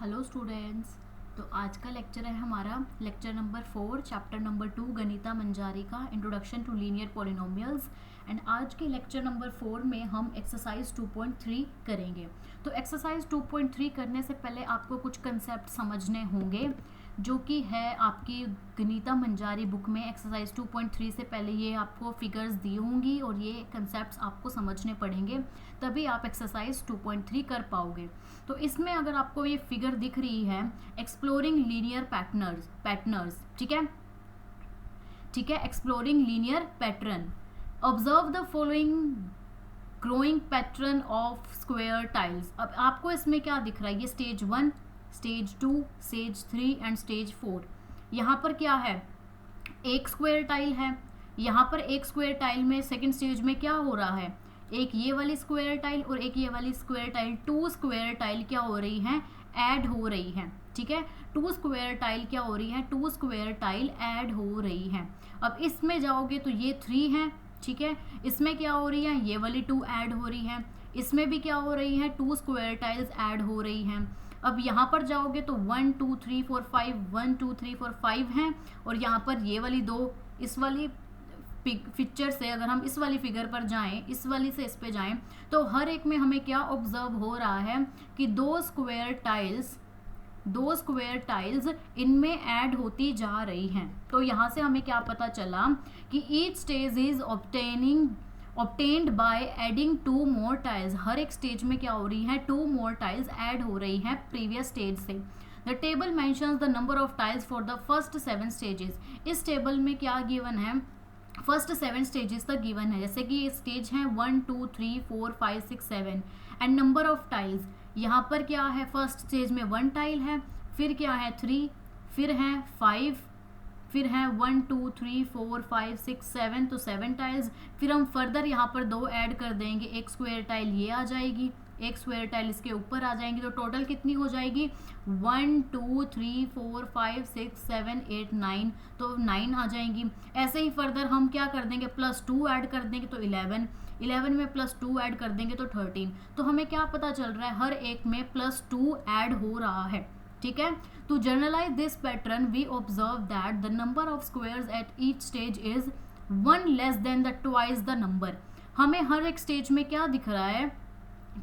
Hello students. तो आज का लेक्चर है हमारा lecture number 4 chapter number 2 Ganita Manjari का introduction to linear polynomials. And आज के लेक्चर नंबर 4 में हम एक्सरसाइज 2.3 करेंगे। तो एक्सरसाइज 2.3 करने से पहले आपको कुछ कंसेप्ट समझने होंगे जो कि है आपकी गणिता मंजारी बुक में। एक्सरसाइज 2.3 से पहले ये आपको फिगर्स दी होंगी और ये कंसेप्ट्स आपको समझने पड़ेंगे, तभी आप एक्सरसाइज 2.3 कर पाओगे। तो इसमें अगर आपको ये फिगर दिख रही है एक्सप्लोरिंग लीनियर पैटर्न्स, ठीक है, exploring linear pattern, observe the following growing pattern of square tiles. अब आपको इसमें क्या दिख रहा है, ये stage 1, stage 2, stage 3 and stage 4। यहाँ पर क्या है, एक स्क्वायर टाइल है। यहाँ पर एक स्क्वायर टाइल में सेकंड स्टेज में क्या हो रहा है, एक ये वाली स्क्वायर टाइल और एक ये वाली square tile, two square tile क्या हो रही हैं, ऐड हो रही हैं। ठीक है, टू स्क्वायर टाइल क्या हो रही है, टू स्क्वायर टाइल ऐड हो रही हैं। अब इसमें जाओगे तो ये 3 है, ठीक है, इसमें क्या हो रही है, ये वाली 2 ऐड हो रही है, इसमें भी क्या हो रही है, 2 स्क्वायर टाइल्स ऐड हो रही हैं। अब यहाँ पर जाओगे तो 1 2 3 4 5 1 2 3 4 5 हैं, और यहाँ पर ये वाली 2, इस वाली पिक्चर से अगर हम इस वाली फिगर पर जाएं, इस वाली से इस पे जाएं, तो हर एक में हमें क्या ऑब्जर्व हो रहा है कि दो स्क्वायर टाइल्स इनमें ऐड होती जा रही हैं। तो यहाँ से हमें क्या पता चला कि each stage is obtained by adding 2 more tiles। हर एक स्टेज में क्या हो रही है, 2 more tiles ऐड हो रही हैं प्रीवियस स्टेज से। The table mentions the number of tiles for the first 7 stages। इस टेबल में क्या गिवन है, फर्स्ट 7 स्टेजेस तक गिवन है, जैसे कि स्टेज है 1 2 3 4 5 6 7 एंड नंबर ऑफ टाइल्स। यहाँ पर क्या है, फर्स्ट स्टेज में 1 टाइल है, फिर क्या है 3, फिर है 5, फिर है 1 2 3 4 5 6 7, तो 7 टाइल्स। फिर हम फर्दर यहाँ पर 2 ऐड कर देंगे, एक स्क्वायर टाइल ये आ जाएगी, एक स्क्वायर टाइल इसके ऊपर आ जाएंगी, तो टोटल कितनी हो जाएगी 1 2 3 4 5 6 7 8 9, तो 9 आ जाएंगी। ऐसे ही फर्दर हम क्या कर देंगे, +2 ऐड कर देंगे तो 11 में +2 ऐड कर देंगे तो 13। तो हमें क्या पता चल रहा है, हर एक में +2 ऐड हो रहा है। ठीक है, to generalize this pattern we observe that the number of squares at each stage is 1 less than the twice the number। हमें हर एक स्टेज में क्या दिख रहा है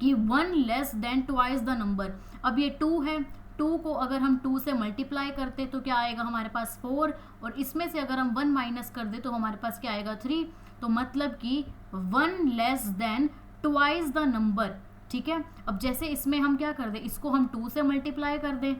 कि 1 less than twice the number. अब ये 2 है, 2 को अगर हम 2 से मल्टीप्लाई करते तो क्या आएगा हमारे पास 4, और इसमें से अगर हम 1 माइनस कर दे तो हमारे पास क्या आएगा 3। तो मतलब कि 1 less than twice the number. ठीक है, अब जैसे इसमें हम क्या कर दें, इसको हम 2 से मल्टीप्लाई कर दें,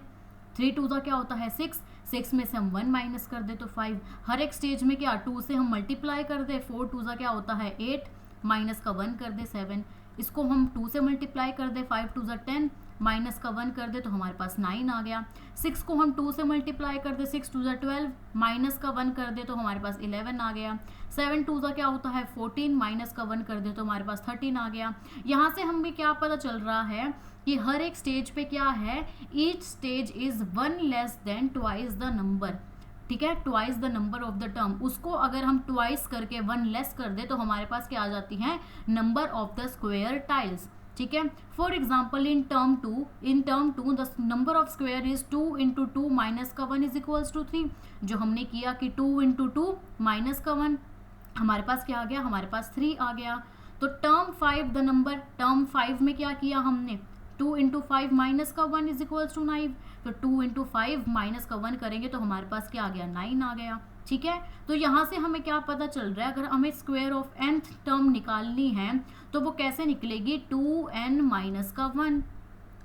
3 2 का क्या होता है 6, 6 में से हम 1 माइनस कर दे तो 5। हर एक स्टेज में क्या 2 से हम मल्टीप्लाई कर दे, 4 2 का क्या होता है 8, माइनस का 1 कर दे 7, इसको हम 2 से मल्टीप्लाई कर दे, 5 2 10, माइनस का 1 कर दे तो हमारे पास 9 आ गया। 6 को हम 2 से मल्टीप्लाई कर दे, 6 2 12, माइनस का 1 कर दे तो हमारे पास 11 आ गया। 7 2 का क्या होता है 14, माइनस का 1 कर दे तो हमारे पास 13 आ गया। यहाँ से हमें क्या पता चल रहा है कि हर एक स्टेज पे क्या है, each stage is 1 less than twice the number. ठीक है, twice the number of the term, उसको अगर हम ट्वाइस करके 1 लेस कर दे तो हमारे पास क्या आ जाती है, number of the square tiles. ठीक है, for example in term 2 the number of square is 2 × 2 minus का 1 इज इक्वल्स टू 3। जो हमने किया कि 2 × 2 माइनस का 1, हमारे पास क्या आ गया, हमारे पास 3 आ गया। तो टर्म 5 द नंबर, टर्म 5 में क्या किया हमने, 2 × 5 माइनस का 1 इज इक्वल्स टू 9। तो 2 × 5 माइनस का 1 करेंगे तो हमारे पास क्या आ गया 9 आ गया। ठीक है, तो यहाँ से हमें क्या पता चल रहा है, अगर हमें स्क्वायर ऑफ nth टर्म निकालनी है तो वो कैसे निकलेगी, 2n माइनस का 1।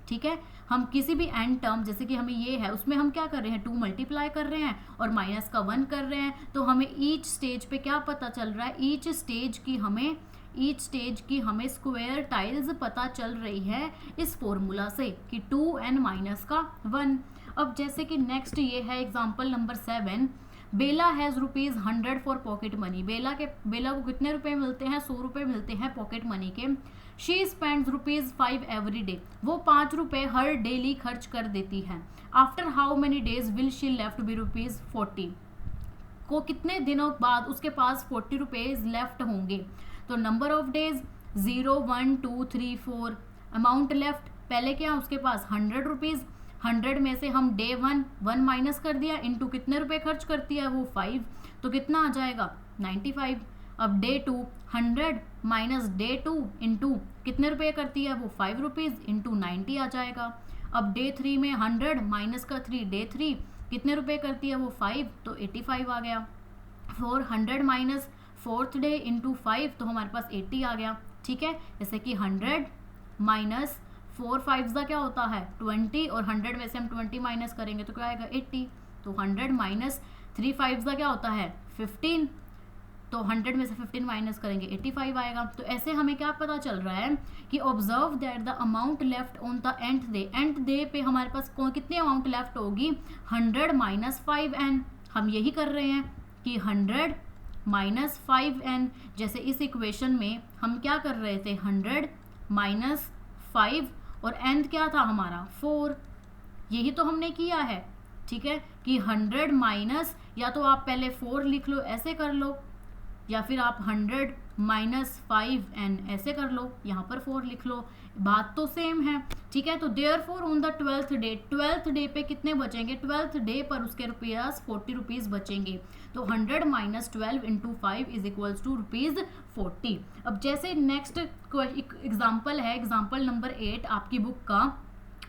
ठीक है, हम किसी भी n टर्म, जैसे कि हमें ये है, उसमें हम क्या कर रहे हैं 2 मल्टीप्लाई कर रहे हैं और माइनस का 1 कर रहे हैं, तो हमें ईच स्टेज पे क्या पता चल रहा है, ईच स्टेज की हमें स्क्वायर टाइल्स पता चल रही है इस फॉर्मूला से कि 2n माइनस का 1। अब जैसे कि नेक्स्ट ये है example number 7, Bela has ₹100 for pocket money. Bela को कितने रुपए मिलते हैं, 100 रुपये मिलते हैं पॉकेट मनी के। शी स्पेंड्स ₹5 एवरी डे, वो 5 रुपये हर डेली खर्च कर देती है। After how many days will she left be ₹40, को कितने दिनों बाद उसके पास 40 रुपीज़ लेफ्ट होंगे। तो number of days 0 1 2 3 4, amount left, पहले क्या उसके पास 100 रुपीज़, 100 में से हम डे 1 माइनस कर दिया, इनटू कितने रुपए खर्च करती है वो 5, तो कितना आ जाएगा 95। अब डे 2 100 माइनस डे 2 इंटू कितने रुपए करती है वो 5 रुपीज़, इंटू 90 आ जाएगा। अब डे 3 में 100 माइनस का 3 डे 3 कितने रुपए करती है वो 5, तो 85 आ गया। 400 माइनस 4th डे इंटू 5 तो हमारे पास 80 आ गया। ठीक है, जैसे कि 100 माइनस 4 5 का क्या होता है 20, और 100 में से हम 20 माइनस करेंगे तो क्या आएगा 80। तो 100 माइनस 3 5 का क्या होता है 15, तो 100 में से 15 माइनस करेंगे 85 आएगा। तो ऐसे हमें क्या पता चल रहा है कि observe that the amount left on the nth day पे हमारे पास कितनी अमाउंट लेफ्ट होगी 100 माइनस 5n। हम यही कर रहे हैं कि 100 माइनस 5n, जैसे इस इक्वेशन में हम क्या कर रहे थे 100 माइनस 5 और n क्या था हमारा 4, यही तो हमने किया है। ठीक है, कि 100 माइनस, या तो आप पहले 4 लिख लो ऐसे कर लो, या फिर आप 100 माइनस 5n ऐसे कर लो, यहाँ पर 4 लिख लो, बात तो सेम है। ठीक है, तो therefore on the 12th day पे कितने बचेंगे 12th डे पर उसके रुपीज़ 40 रुपीज़ बचेंगे। तो 100 minus 12 into 5 is equals to ₹40। अब जैसे नेक्स्ट एग्जाम्पल है, एग्जाम्पल नंबर 8 आपकी बुक का,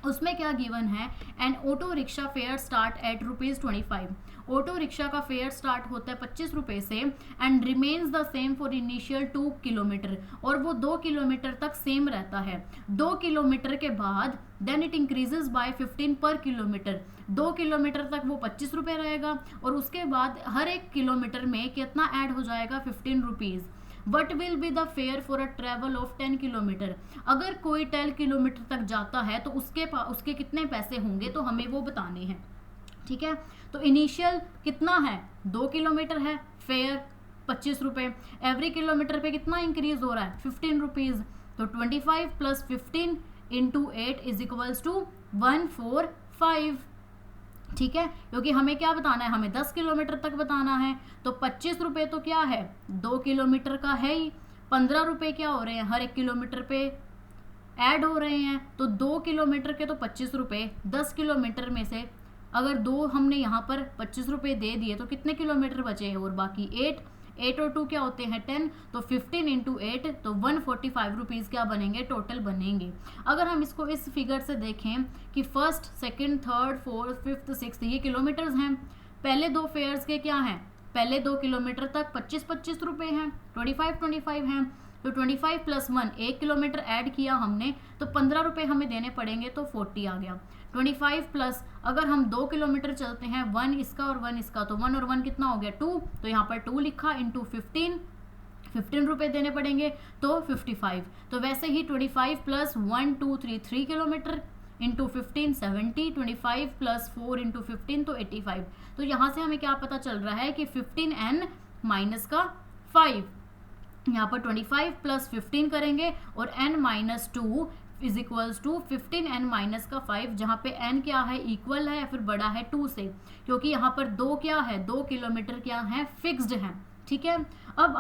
उसमें क्या गिवन है an auto rickshaw fare start at ₹25। Auto rickshaw का फेयर स्टार्ट होता है 25 रुपये से and remains the same for initial 2 kilometre, और वो 2 किलोमीटर तक सेम रहता है। 2 किलोमीटर के बाद देन इट इंक्रीजेज बाय 15 पर किलोमीटर, 2 किलोमीटर तक वो 25 रुपये रहेगा, और उसके बाद हर एक किलोमीटर में कितना ऐड हो जाएगा 15 rupees. What will be the fair for a travel of 10 kilometre, अगर कोई 10 किलोमीटर तक जाता है तो उसके कितने पैसे होंगे, तो हमें वो बताने हैं। ठीक है, तो इनिशियल कितना है 2 किलोमीटर है, फेयर 25 रुपये, एवरी किलोमीटर पे कितना इंक्रीज हो रहा है 15 रुपीज़, तो 25 plus 15 into 8 is equals to 145। ठीक है, क्योंकि हमें क्या बताना है, हमें 10 किलोमीटर तक बताना है, तो 25 रुपये तो क्या है 2 किलोमीटर का है ही, 15 रुपये क्या हो रहे हैं हर एक किलोमीटर पे ऐड हो रहे हैं, तो 2 किलोमीटर के तो 25 रुपये, 10 किलोमीटर में से अगर 2 हमने यहाँ पर 25 रुपये दे दिए तो कितने किलोमीटर बचे, और बाकी 8 और 2 क्या होते हैं 10, तो 15 इंटू 8 तो 145 रुपीज़ क्या बनेंगे टोटल बनेंगे। अगर हम इसको इस फिगर से देखें कि first second third fourth fifth sixth ये किलोमीटर्स हैं, पहले 2 फेयर्स के क्या हैं, पहले 2 किलोमीटर तक 25-25 रुपये हैं, 25-25 हैं, तो 25 प्लस 1 किलोमीटर ऐड किया हमने तो 15 रुपये हमें देने पड़ेंगे, तो 40 आ गया। 25 प्लस अगर हम 2 किलोमीटर चलते हैं 1 इसका और 1 इसका, तो 1 और 1 कितना हो गया 2, तो यहाँ पर 2 लिखा इंटू 15 रुपये देने पड़ेंगे, तो 55। तो वैसे ही 25 plus 1 2 3 3 kilometre into 15 70, 25 plus 4 into 15 तो 85। तो यहाँ से हमें क्या पता चल रहा है कि 15n माइनस का 5, यहाँ पर 25 प्लस 15 करेंगे और n minus 2 is equals to 15n minus का 5, जहाँ पे n क्या है इक्वल है या फिर बड़ा है 2 से, क्योंकि यहाँ पर 2 क्या है 2 किलोमीटर क्या है फिक्स्ड है। ठीक है, अब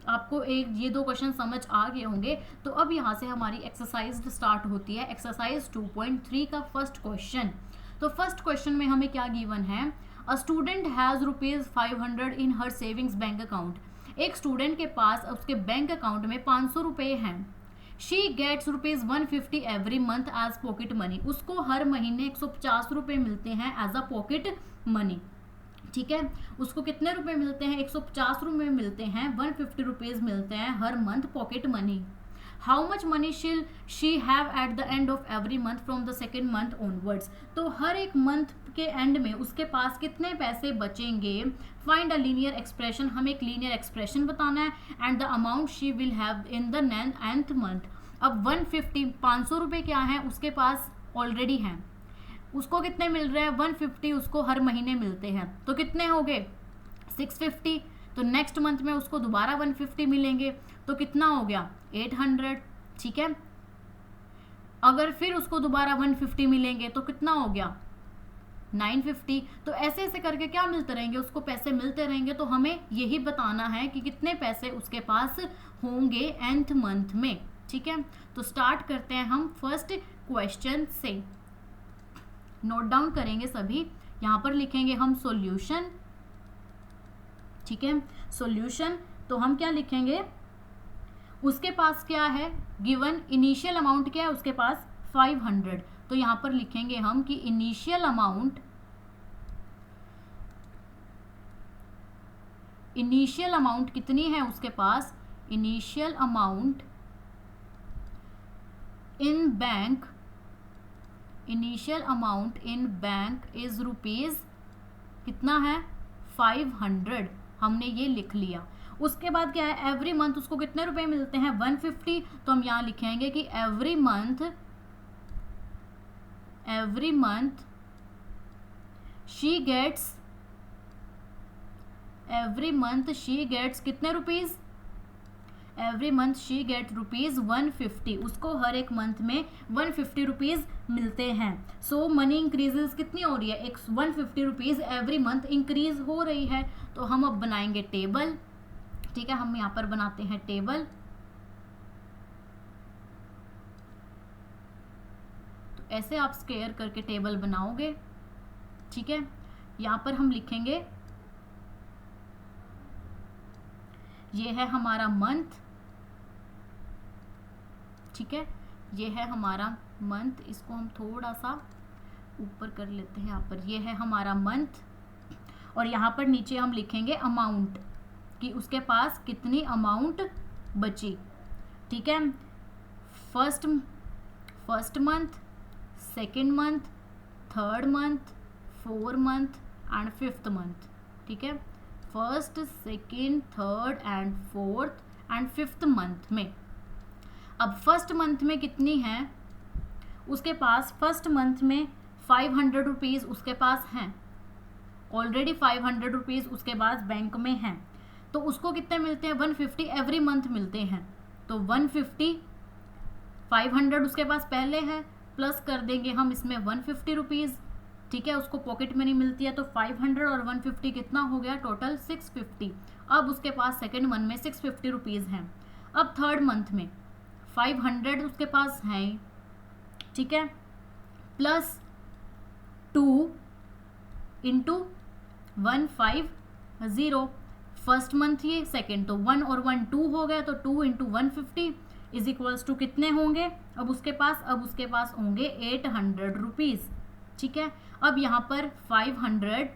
आपको ये 2 क्वेश्चन समझ आ गए होंगे। तो अब यहाँ से हमारी एक्सरसाइज स्टार्ट होती है, एक्सरसाइज 2.3 का फर्स्ट क्वेश्चन। तो फर्स्ट क्वेश्चन में हमें क्या गिवन है, a student has ₹500 in her savings bank account. एक स्टूडेंट के पास उसके बैंक अकाउंट में 500 रुपये हैं। She gets ₹150 every month as pocket money, उसको हर महीने 150 रुपये मिलते हैं एज अ पॉकेट मनी। ठीक है, उसको कितने रुपए मिलते हैं 150 रुपये मिलते हैं, 150 रुपीज़ मिलते हैं हर month pocket money. How much money shall she have at the end of every month from the second month onwards, तो हर एक मंथ के एंड में उसके पास कितने पैसे बचेंगे। फाइंड अ लीनियर एक्सप्रेशन, हमें एक लीनियर एक्सप्रेशन बताना है, and the amount she will have in the nth month. अब 150 500 रुपये क्या है उसके पास ऑलरेडी हैं, उसको कितने मिल रहे हैं 150 उसको हर महीने मिलते हैं, तो कितने हो गए 650। तो नेक्स्ट मंथ में उसको दोबारा 150 मिलेंगे, तो कितना हो गया 800। ठीक है, अगर फिर उसको दोबारा 150 मिलेंगे तो कितना हो गया 950। तो ऐसे ऐसे करके क्या मिलते रहेंगे, उसको पैसे मिलते रहेंगे। तो हमें यही बताना है कि कितने पैसे उसके पास होंगे nth मंथ में। ठीक है, तो स्टार्ट करते हैं हम फर्स्ट क्वेश्चन से। नोट डाउन करेंगे सभी। यहाँ पर लिखेंगे हम सॉल्यूशन, ठीक है, सॉल्यूशन। तो हम क्या लिखेंगे, उसके पास क्या है गिवन, इनिशियल अमाउंट क्या है उसके पास 500। तो यहाँ पर लिखेंगे हम कि इनिशियल अमाउंट कितनी है उसके पास, initial amount in bank is rupees कितना है 500, हमने ये लिख लिया। उसके बाद क्या है, एवरी मंथ उसको कितने रुपए मिलते हैं 150। तो हम यहाँ लिखेंगे कि एवरी मंथ शी गेट्स कितने rupees, every month she get rupees 150, उसको हर एक मंथ में 150 रुपीज मिलते हैं। सो मनी इंक्रीजेस कितनी हो रही है, 150 रुपीज एवरी मंथ इंक्रीज हो रही है। तो हम अब बनाएंगे टेबल, ठीक है, हम यहाँ पर बनाते हैं टेबल। तो ऐसे आप स्क्वायर करके टेबल बनाओगे, ठीक है। यहाँ पर हम लिखेंगे ये है हमारा मंथ, ठीक है, ये है हमारा मंथ। इसको हम थोड़ा सा ऊपर कर लेते हैं, यहाँ पर ये है हमारा मंथ। और यहाँ पर नीचे हम लिखेंगे अमाउंट, कि उसके पास कितनी अमाउंट बची, ठीक है। First month, second month, third month, fourth month and fifth month, ठीक है। First, second, third and fourth and fifth month में, अब फर्स्ट मंथ में कितनी है उसके पास, फर्स्ट मंथ में 500 रुपीज़ उसके पास हैं ऑलरेडी, 500 रुपीज़ उसके पास बैंक में हैं। तो उसको कितने मिलते हैं 150 एवरी मंथ मिलते हैं। तो 150, 500 उसके पास पहले है, प्लस कर देंगे हम इसमें 150 रुपीज़, ठीक है, उसको पॉकेट मनी मिलती है। तो 500 और 150 कितना हो गया टोटल 650। अब उसके पास सेकेंड मंथ में 650 रुपीज़ हैं। अब थर्ड मंथ में 500 उसके पास हैं, ठीक है, प्लस 2 इंटू 150। फर्स्ट मंथ ये, सेकेंड, तो 1 और 1 2 हो गया, तो 2 इंटू 150 इज इक्वल्स टू कितने होंगे अब उसके पास होंगे 800 रुपीज़, ठीक है। अब यहाँ पर 500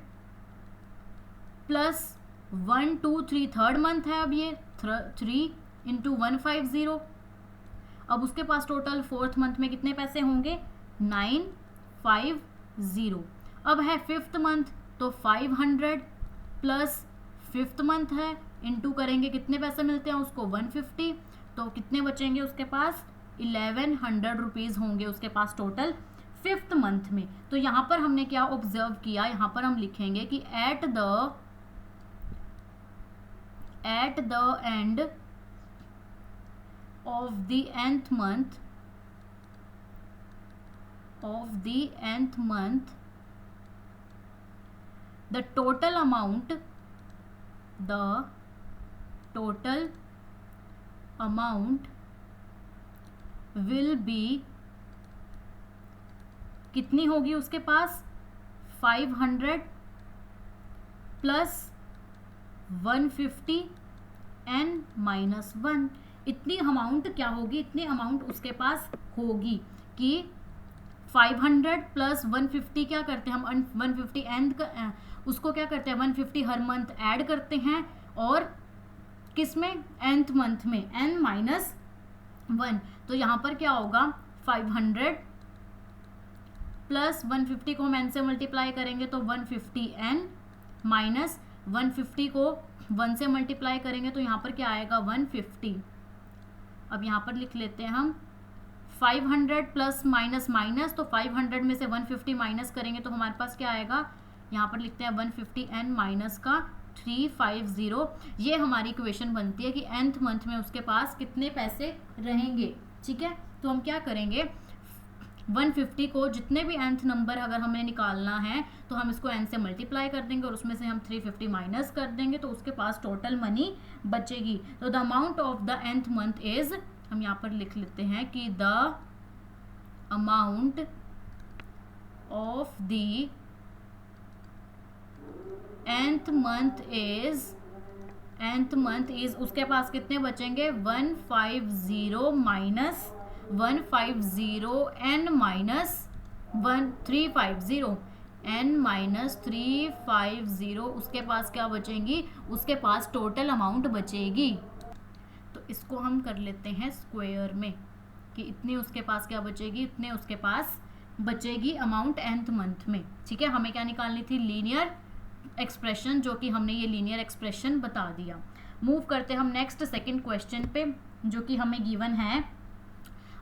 प्लस 1 2 3 थर्ड मंथ है, अब ये 3 इंटू 150। अब उसके पास टोटल फोर्थ मंथ में कितने पैसे होंगे 950। अब है फिफ्थ मंथ, तो 500 प्लस फिफ्थ मंथ है, इंटू करेंगे कितने पैसे मिलते हैं उसको 150। तो कितने बचेंगे उसके पास 1100 रुपीज़ होंगे उसके पास टोटल फिफ्थ मंथ में। तो यहाँ पर हमने क्या ऑब्जर्व किया, यहाँ पर हम लिखेंगे कि at the and of the nth month the total amount will be कितनी होगी उसके पास 500 प्लस 150 n माइनस 1। इतनी अमाउंट क्या होगी, इतनी अमाउंट उसके पास होगी कि 500 प्लस 150 क्या करते हैं हम 150 एंड उसको क्या करते हैं 150 हर मंथ ऐड करते हैं, और किस में nth मंथ में n माइनस 1। तो यहाँ पर क्या होगा 500 प्लस 150 को हम n से मल्टीप्लाई करेंगे तो 150n माइनस 150 को 1 से मल्टीप्लाई करेंगे तो यहाँ पर क्या आएगा 150। अब यहाँ पर लिख लेते हैं हम 500 प्लस माइनस माइनस, तो 500 में से 150 माइनस करेंगे तो हमारे पास क्या आएगा, यहाँ पर लिखते हैं 150n माइनस का 350। ये हमारी इक्वेशन बनती है कि nth मंथ में उसके पास कितने पैसे रहेंगे, ठीक है। तो हम क्या करेंगे 150 को जितने भी nth नंबर अगर हमें निकालना है तो हम इसको n से मल्टीप्लाई कर देंगे और उसमें से हम 350 माइनस कर देंगे तो उसके पास टोटल मनी बचेगी। तो the amount of the nth month is, हम यहाँ पर लिख लेते हैं कि the amount of the nth month is उसके पास कितने बचेंगे 150 minus 150 n minus 350 n minus 350 उसके पास क्या बचेंगी, उसके पास टोटल अमाउंट बचेगी। तो इसको हम कर लेते हैं स्क्वायर में कि इतनी उसके पास क्या बचेगी, इतने उसके पास बचेगी अमाउंट nth मंथ में। ठीक है, हमें क्या निकालनी थी, लीनियर एक्सप्रेशन, जो कि हमने ये लीनियर एक्सप्रेशन बता दिया। मूव करते हम नेक्स्ट सेकंड क्वेश्चन पे, जो कि हमें गिवन है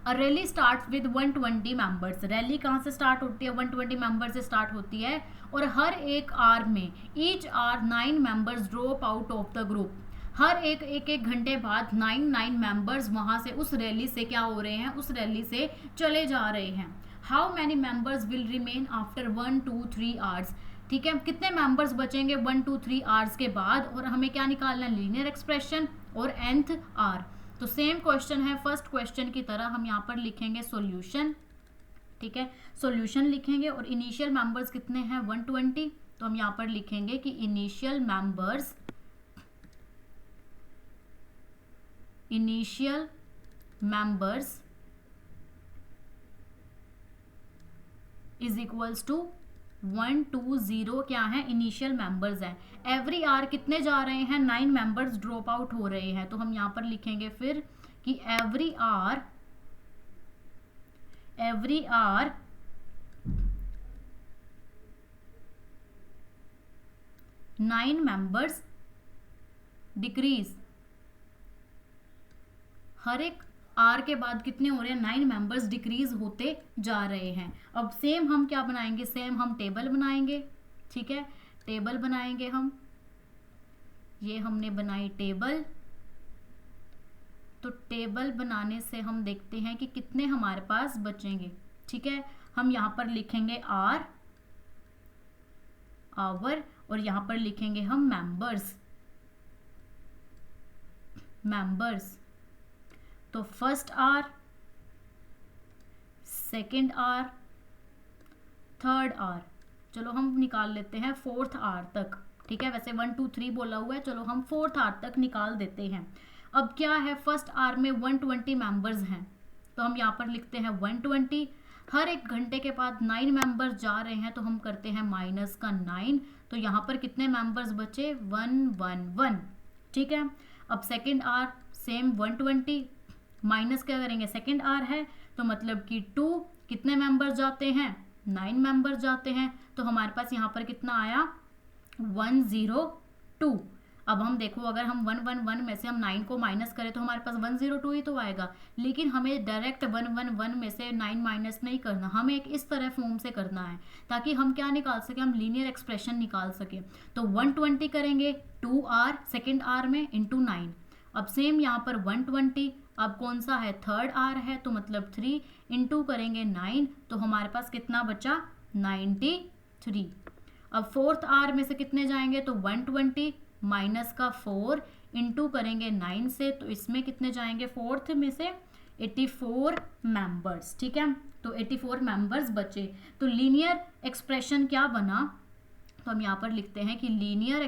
अ rally start with 120 members. Rally कहाँ से स्टार्ट होती है, 120 मेंबर से स्टार्ट होती है, और हर एक आर में each hour 9 members drop out of the group. हर एक घंटे बाद 9 मेंबर्स वहाँ से उस रैली से क्या हो रहे हैं, उस रैली से चले जा रहे हैं। How many members will remain after 1 2 3 hours. ठीक है, कितने मेंबर्स बचेंगे 1 2 3 आवर्स के बाद, और हमें क्या निकालना है, लीनियर एक्सप्रेशन और nth आर। तो सेम क्वेश्चन है फर्स्ट क्वेश्चन की तरह, हम यहाँ पर लिखेंगे सॉल्यूशन। ठीक है, सॉल्यूशन लिखेंगे और इनिशियल मेंबर्स कितने हैं 120, तो हम यहाँ पर लिखेंगे कि initial members is equals to 120 क्या है, इनिशियल मेंबर्स हैं। एवरी आर कितने जा रहे हैं, 9 मेंबर्स ड्रॉप आउट हो रहे हैं, तो हम यहां पर लिखेंगे फिर कि एवरी आर 9 मेंबर्स डिक्रीज। हर एक आर के बाद कितने हो रहे हैं, 9 मेंबर्स डिक्रीज होते जा रहे हैं। अब सेम हम क्या बनाएंगे, सेम हम टेबल बनाएंगे। ठीक है, टेबल बनाएंगे हम, ये हमने बनाई टेबल। तो टेबल बनाने से हम देखते हैं कि कितने हमारे पास बचेंगे। ठीक है, हम यहां पर लिखेंगे आवर, और यहां पर लिखेंगे हम मेंबर्स। तो first year, second year, third year, चलो हम निकाल लेते हैं फोर्थ आर तक। ठीक है, वैसे 1 2 3 बोला हुआ है, चलो हम फोर्थ आर तक निकाल देते हैं। अब क्या है, फर्स्ट आर में 120 मेंबर्स हैं, तो हम यहाँ पर लिखते हैं 120। हर एक घंटे के बाद 9 मेंबर्स जा रहे हैं, तो हम करते हैं माइनस का 9, तो यहाँ पर कितने मेंबर्स बचे 111। ठीक है, अब सेकेंड आर सेम 120 माइनस क्या करेंगे, सेकेंड आर है तो मतलब कि 2, कितने मेंबर्स जाते हैं 9 मेंबर्स जाते हैं, तो हमारे पास यहाँ पर कितना आया 102। अब हम देखो, अगर हम 111 में से हम 9 को माइनस करें तो हमारे पास 102 ही तो आएगा, लेकिन हमें डायरेक्ट 111 में से 9 माइनस नहीं करना, हमें एक इस तरह फॉर्म से करना है ताकि हम क्या निकाल सके, हम लीनियर एक्सप्रेशन निकाल सके। तो 120 करेंगे 2r सेकेंड आर में इंटू 9। अब सेम यहाँ पर 120, अब कौन सा है थर्ड आर है, तो मतलब 3 इंटू करेंगे 9, तो हमारे पास कितना बचा 93। अब फोर्थ आर में से कितने जाएंगे, तो 120 माइनस का 4 इंटू करेंगे 9 से, तो इसमें कितने जाएंगे फोर्थ में से 84 मेंबर्स। ठीक है, तो 84 मेंबर्स बचे। तो लीनियर एक्सप्रेशन क्या बना, तो हम यहाँ पर लिखते हैं कि linear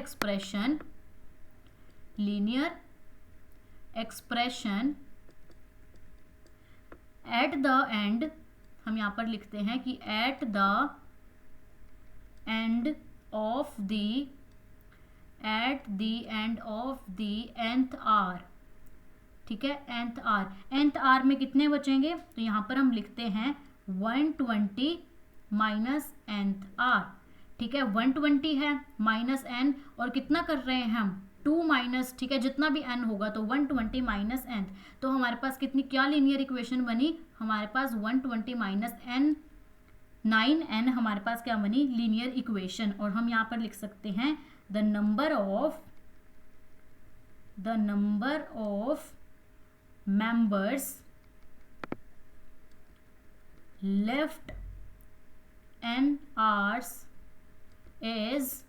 expression at the end, हम यहाँ पर लिखते हैं कि at the end of the nth year. ठीक है, nth आर में कितने बचेंगे, तो यहाँ पर हम लिखते हैं 120 माइनस nth आर। ठीक है, 120 है माइनस n, और कितना कर रहे हैं हम 2 माइनस, ठीक है, जितना भी n होगा तो 120 माइनस n, तो हमारे पास कितनी क्या लीनियर इक्वेशन बनी, हमारे पास 120 माइनस n 9n हमारे पास क्या बनी लीनियर इक्वेशन। और हम यहाँ पर लिख सकते हैं the number of members left n hours is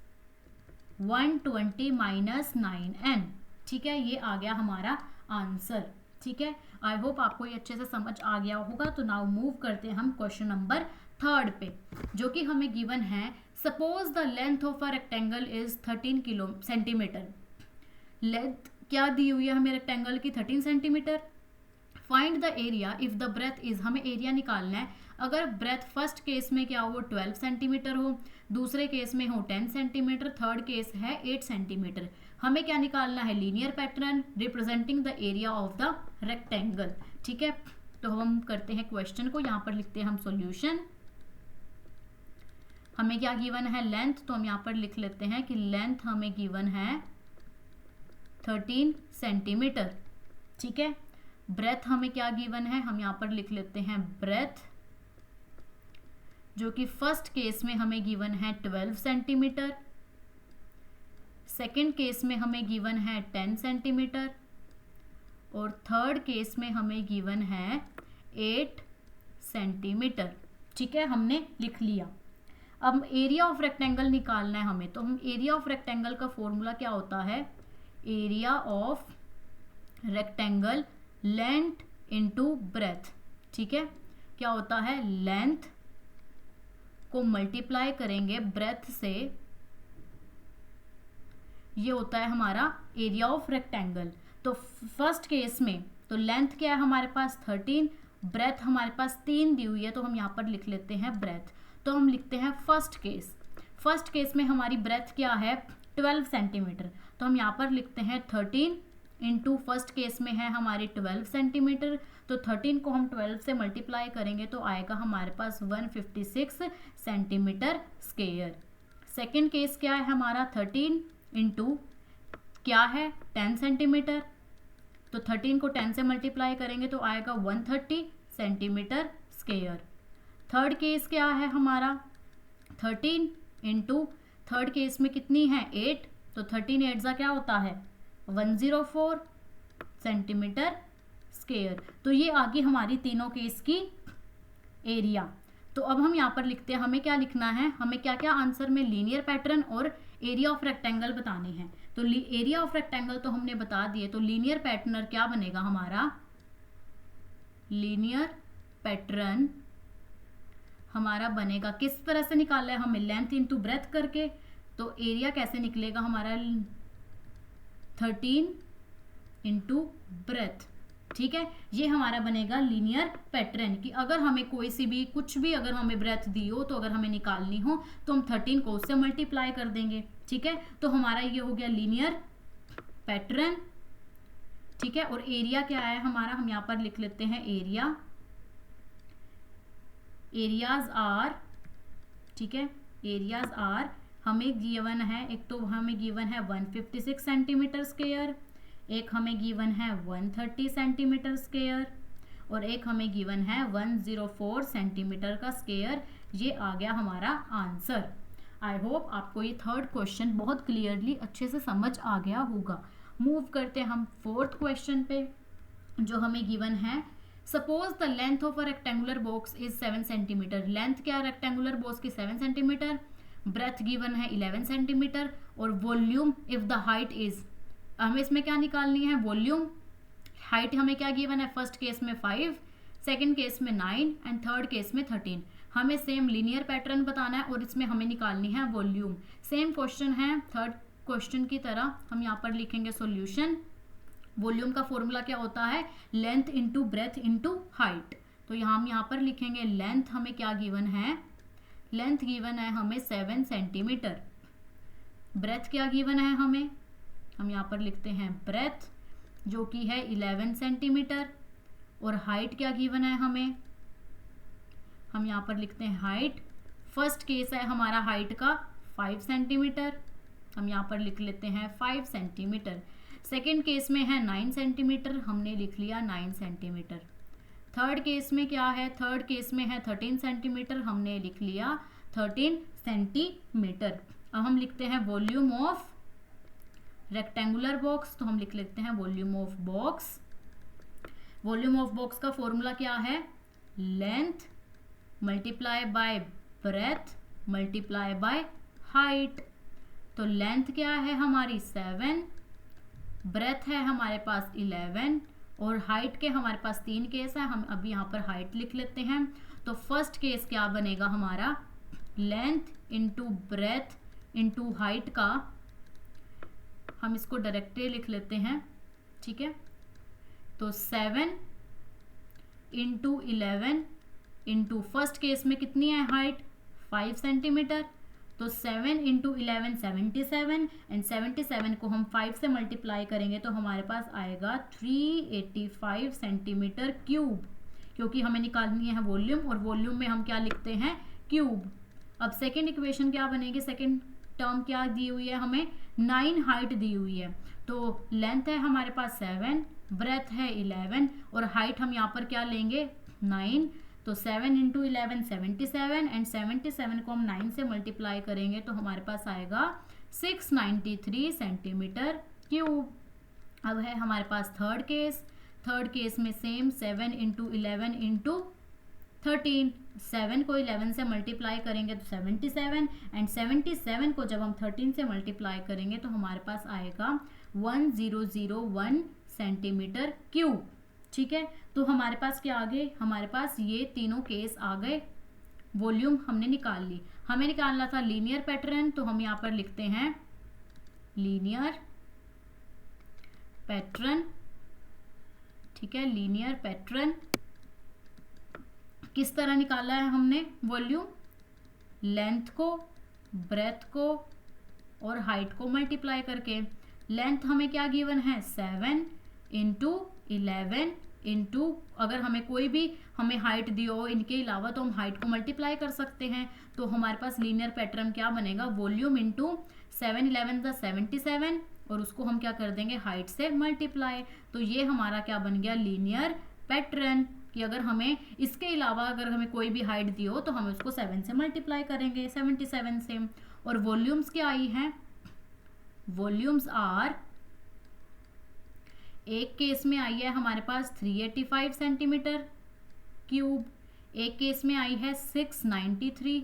120 minus 9n। ठीक है, ये आ गया हमारा आंसर। ठीक है, आई होप आपको ये अच्छे से समझ आ गया होगा। तो नाउ मूव करते हैं हम क्वेश्चन नंबर थर्ड पे जो कि हमें गिवन है, suppose the length of a rectangle is 13 centimetre. Length क्या दी हुई है हमें रेक्टेंगल की, 13 centimetre. Find the area if the breadth is, हमें एरिया निकालना है अगर ब्रेथ फर्स्ट केस में क्या हो 12 सेंटीमीटर हो, दूसरे केस में हो 10 सेंटीमीटर, थर्ड केस है 8 सेंटीमीटर। हमें क्या निकालना है, linear pattern representing the area of the rectangle. ठीक है, तो हम करते हैं क्वेश्चन को, यहाँ पर लिखते हैं हम सॉल्यूशन। हमें क्या गिवन है, लेंथ, तो हम यहाँ पर लिख लेते हैं कि लेंथ हमें गिवन है 13 सेंटीमीटर। ठीक है, ब्रेथ हमें क्या गिवन है, हम यहाँ पर लिख लेते हैं ब्रेथ, जो कि फर्स्ट केस में हमें गिवन है 12 सेंटीमीटर, सेकेंड केस में हमें गिवन है 10 सेंटीमीटर और थर्ड केस में हमें गिवन है 8 सेंटीमीटर। ठीक है, हमने लिख लिया। अब एरिया ऑफ रेक्टेंगल निकालना है हमें, तो हम एरिया ऑफ रेक्टेंगल का फॉर्मूला क्या होता है, area of rectangle length into breadth. ठीक है, क्या होता है, लेंथ को मल्टीप्लाई करेंगे ब्रेथ से, ये होता है हमारा एरिया ऑफ रेक्टेंगल। तो फर्स्ट केस में तो लेंथ क्या है हमारे पास 13, ब्रेथ हमारे पास 3 दी हुई है, तो हम यहाँ पर लिख लेते हैं ब्रेथ। तो हम लिखते हैं फर्स्ट केस, फर्स्ट केस में हमारी ब्रेथ क्या है 12 सेंटीमीटर, तो हम यहाँ पर लिखते हैं 13 इंटू फर्स्ट केस में है हमारी 12 सेंटीमीटर, तो 13 को हम 12 से मल्टीप्लाई करेंगे तो आएगा हमारे पास 156 सेंटीमीटर स्क्वायर। सेकेंड केस क्या है हमारा 13 इंटू क्या है 10 सेंटीमीटर, तो 13 को 10 से मल्टीप्लाई करेंगे तो आएगा 130 सेंटीमीटर स्क्वायर। थर्ड केस क्या है हमारा 13 इंटू थर्ड केस में कितनी है 8, तो 13 8 जा क्या होता है 104 सेंटीमीटर स्क्वायर। तो ये आगे हमारी तीनों केस की एरिया। तो अब हम यहाँ पर लिखते हैं, हमें क्या लिखना है, हमें क्या क्या आंसर में लीनियर पैटर्न और एरिया ऑफ रेक्टेंगल बताने हैं। तो एरिया ऑफ रेक्टेंगल तो हमने बता दिए, तो लीनियर पैटर्न क्या बनेगा हमारा, लीनियर पैटर्न हमारा बनेगा किस तरह से निकालना है हमें, लेंथ इनटू ब्रेथ करके। तो एरिया कैसे निकलेगा हमारा 13 इंटू ब्रेथ। ठीक है, ये हमारा बनेगा लीनियर पैटर्न की अगर हमें कोई सी भी कुछ भी अगर हमें ब्रेथ दी हो, तो अगर हमें निकालनी हो तो हम 13 को उससे मल्टीप्लाई कर देंगे। ठीक है, तो हमारा ये हो गया लीनियर पैटर्न। ठीक है, और एरिया क्या है हमारा, हम यहाँ पर लिख लेते हैं एरिया, एरियाज आर, ठीक है, एरियाज आर हमें गिवन है, एक तो हमें गिवन है 156 सेंटीमीटर स्क्वायर, एक हमें गिवन है 130 सेंटीमीटर स्क्वायर और एक हमें गिवन है 104 सेंटीमीटर का स्क्वायर। ये आ गया हमारा आंसर। आई होप आपको ये थर्ड क्वेश्चन बहुत क्लियरली अच्छे से समझ आ गया होगा। मूव करते हैं हम फोर्थ क्वेश्चन पे, जो हमें गिवन है, suppose the length of a rectangular box is 7 centimetre. Length क्या है रेक्टेंगुलर बॉक्स की 7 सेंटीमीटर, ब्रेथ गिवन है 11 सेंटीमीटर और volume if the height is, हमें इसमें क्या निकालनी है वॉल्यूम। हाइट हमें क्या गिवन है, फर्स्ट केस में 5, सेकंड केस में 9 एंड थर्ड केस में 13। हमें सेम लीनियर पैटर्न बताना है और इसमें हमें निकालनी है वॉल्यूम। सेम क्वेश्चन है थर्ड क्वेश्चन की तरह, हम यहाँ पर लिखेंगे सॉल्यूशन। वॉल्यूम का फॉर्मूला क्या होता है, length into breadth into height. तो हम यहाँ पर लिखेंगे लेंथ हमें क्या गिवन है, लेंथ गिवन है हमें 7 सेंटीमीटर, ब्रेथ क्या गिवन है हमें, हम यहाँ पर लिखते हैं ब्रेथ जो कि है 11 सेंटीमीटर और हाइट क्या गिवन है हमें, हम यहाँ पर लिखते हैं हाइट, फर्स्ट केस है हमारा हाइट का 5 सेंटीमीटर, हम यहाँ पर लिख लेते हैं 5 सेंटीमीटर। सेकेंड केस में है 9 सेंटीमीटर, हमने लिख लिया 9 सेंटीमीटर। थर्ड केस में क्या है, थर्ड केस में है 13 सेंटीमीटर, हमने लिख लिया 13 सेंटीमीटर। अब हम लिखते हैं वॉल्यूम ऑफ रेक्टेंगुलर बॉक्स, तो हम लिख लेते हैं volume of box. Volume of box का फॉर्मूला क्या है, length multiply by breath multiply by height. तो लेंथ क्या है हमारी 7, ब्रेथ है हमारे पास 11 और हाइट के हमारे पास 3 केस है, हम अभी यहाँ पर हाइट लिख लेते हैं। तो फर्स्ट केस क्या बनेगा हमारा, length into breadth into height का, हम इसको डायरेक्टली लिख लेते हैं, ठीक है। तो 7 इंटू 11 इंटू फर्स्ट केस में कितनी है हाइट 5 सेंटीमीटर, तो 7 इंटू 11 77 एंड 77 को हम 5 से मल्टीप्लाई करेंगे तो हमारे पास आएगा 385 सेंटीमीटर क्यूब, क्योंकि हमें निकालनी है वॉल्यूम और वॉल्यूम में हम क्या लिखते हैं क्यूब। अब सेकेंड इक्वेशन क्या बनेगी, सेकेंड टर्म क्या दी हुई है हमें 9 हाइट दी हुई है, तो लेंथ है हमारे पास 7, ब्रेथ है 11 और हाइट हम यहाँ पर क्या लेंगे 9, तो 7 इंटू 11 77 एंड 77 को हम 9 से मल्टीप्लाई करेंगे तो हमारे पास आएगा 693 सेंटीमीटर क्यूब। अब है हमारे पास थर्ड केस में सेम 7 इंटू 11 इंटू 13, 7 को 11 से मल्टीप्लाई करेंगे तो 77 एंड 77 को जब हम 13 से मल्टीप्लाई करेंगे तो हमारे पास आएगा 1001 सेंटीमीटर क्यूब, ठीक है। तो हमारे पास क्या आ गए, हमारे पास ये तीनों केस आ गए, वॉल्यूम हमने निकाल ली। हमें निकालना था लीनियर पैटर्न, तो हम यहाँ पर लिखते हैं लीनियर पैटर्न, ठीक है। लीनियर पैटर्न किस तरह निकाला है हमने वॉल्यूम, लेंथ को, ब्रेथ को और हाइट को मल्टीप्लाई करके। लेंथ हमें क्या गिवन है 7 इंटू 11 इंटू, अगर हमें कोई भी हमें हाइट दी हो इनके अलावा तो हम हाइट को मल्टीप्लाई कर सकते हैं, तो हमारे पास लीनियर पैटर्न क्या बनेगा वॉल्यूम इंटू 7 11 द 77 और उसको हम क्या कर देंगे हाइट से मल्टीप्लाई, तो ये हमारा क्या बन गया लीनियर पैटर्न, कि अगर हमें इसके अलावा अगर हमें कोई भी हाइट दी हो तो हम उसको 7 से मल्टीप्लाई करेंगे 77 से। और वॉल्यूम्स क्या आई हैं, वॉल्यूम्स आर, एक केस में आई है हमारे पास 385 सेंटीमीटर क्यूब, एक केस में आई है 693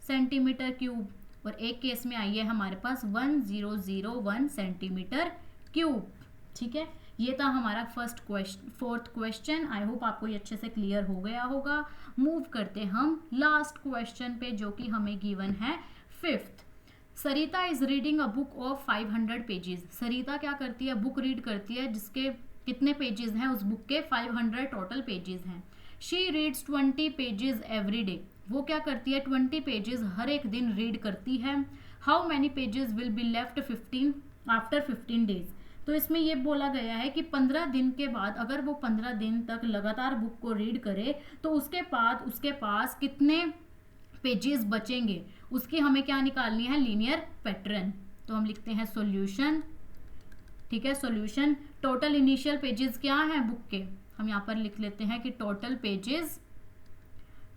सेंटीमीटर क्यूब और एक केस में आई है हमारे पास 1001 सेंटीमीटर क्यूब, ठीक है। ये था हमारा फोर्थ क्वेश्चन। आई होप आपको ये अच्छे से क्लियर हो गया होगा। मूव करते हम लास्ट क्वेश्चन पे जो कि हमें गिवन है fifth. Sarita is reading a book of 500 pages. Sarita क्या करती है, बुक रीड करती है जिसके कितने पेजेस हैं, उस बुक के 500 टोटल पेजेस हैं। She reads 20 pages every day. वो क्या करती है 20 पेजेस हर एक दिन रीड करती है। How many pages will be left 15 after 15 days. तो इसमें ये बोला गया है कि 15 दिन के बाद अगर वो 15 दिन तक लगातार बुक को रीड करे तो उसके बाद उसके पास कितने पेजेस बचेंगे, उसकी हमें क्या निकालनी है लीनियर पैटर्न। तो हम लिखते हैं सॉल्यूशन, ठीक है। सॉल्यूशन, टोटल इनिशियल पेजेस क्या हैं बुक के, हम यहाँ पर लिख लेते हैं कि टोटल पेजेस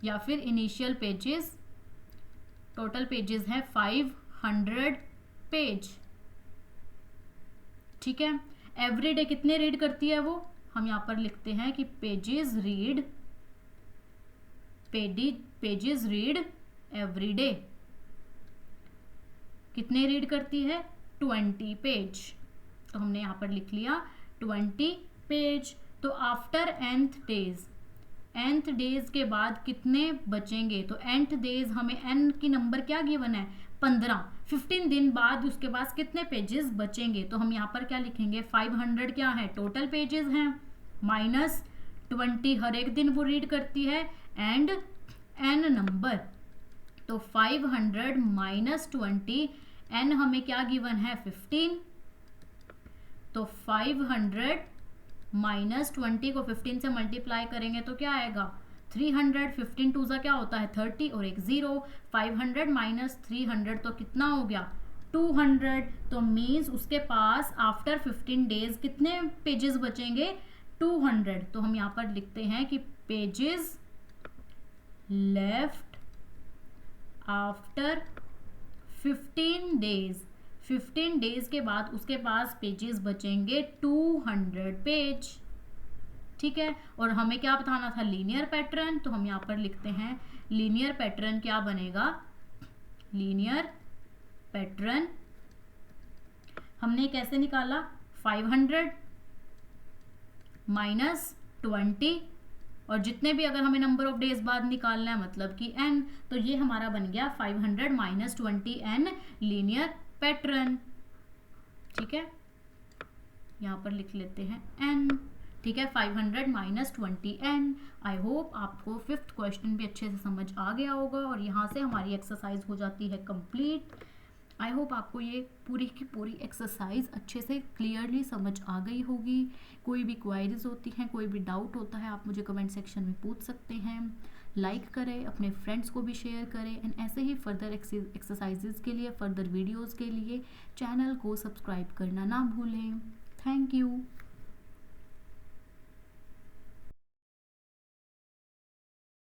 या फिर इनिशियल पेजेस, टोटल पेजेस है 500 पेज, ठीक है। एवरी डे कितने रीड करती है वो, हम यहाँ पर लिखते हैं कि पेजेस रीड एवरी डे, कितने रीड करती है 20 पेज, तो हमने यहाँ पर लिख लिया 20 पेज। तो आफ्टर nth डेज के बाद कितने बचेंगे, तो nth डेज हमें n की नंबर क्या गिवन है 15, 15 दिन बाद उसके पास कितने पेजेस बचेंगे, तो हम यहाँ पर क्या लिखेंगे 500 क्या है टोटल पेजेस हैं माइनस 20 हर एक दिन वो रीड करती है एंड n नंबर, तो 500 माइनस 20, n हमें क्या गिवन है 15, तो 500 माइनस 20 को 15 से मल्टीप्लाई करेंगे तो क्या आएगा 300, 15 टू सा क्या होता है 30 और एक 0, 500 माइनस 300 तो कितना हो गया 200, तो मीन्स उसके पास आफ्टर 15 डेज कितने पेजेस बचेंगे 200। तो हम यहाँ पर लिखते हैं कि pages left after 15 days, 15 days के बाद उसके पास पेजेस बचेंगे 200 पेज, ठीक है। और हमें क्या बताना था लीनियर पैटर्न, तो हम यहाँ पर लिखते हैं लीनियर पैटर्न क्या बनेगा, लीनियर पैटर्न हमने कैसे निकाला 500 माइनस 20 और जितने भी अगर हमें नंबर ऑफ डेज बाद निकालना है मतलब कि n, तो ये हमारा बन गया 500 माइनस 20n लीनियर पैटर्न। ठीक है, यहाँ पर लिख लेते हैं n। ठीक है, 500 माइनस 20n। आई होप आपको फिफ्थ क्वेश्चन भी अच्छे से समझ आ गया होगा और यहाँ से हमारी एक्सरसाइज हो जाती है कंप्लीट। आई होप आपको ये पूरी की पूरी एक्सरसाइज अच्छे से क्लियरली समझ आ गई होगी। कोई भी क्वायरीज होती हैं, कोई भी डाउट होता है, आप मुझे कमेंट सेक्शन में पूछ सकते हैं। लाइक करें, अपने फ्रेंड्स को भी शेयर करें एंड ऐसे ही फर्दर एक्सरसाइजेज के लिए, फर्दर वीडियोज़ के लिए चैनल को सब्सक्राइब करना ना भूलें। Thank you.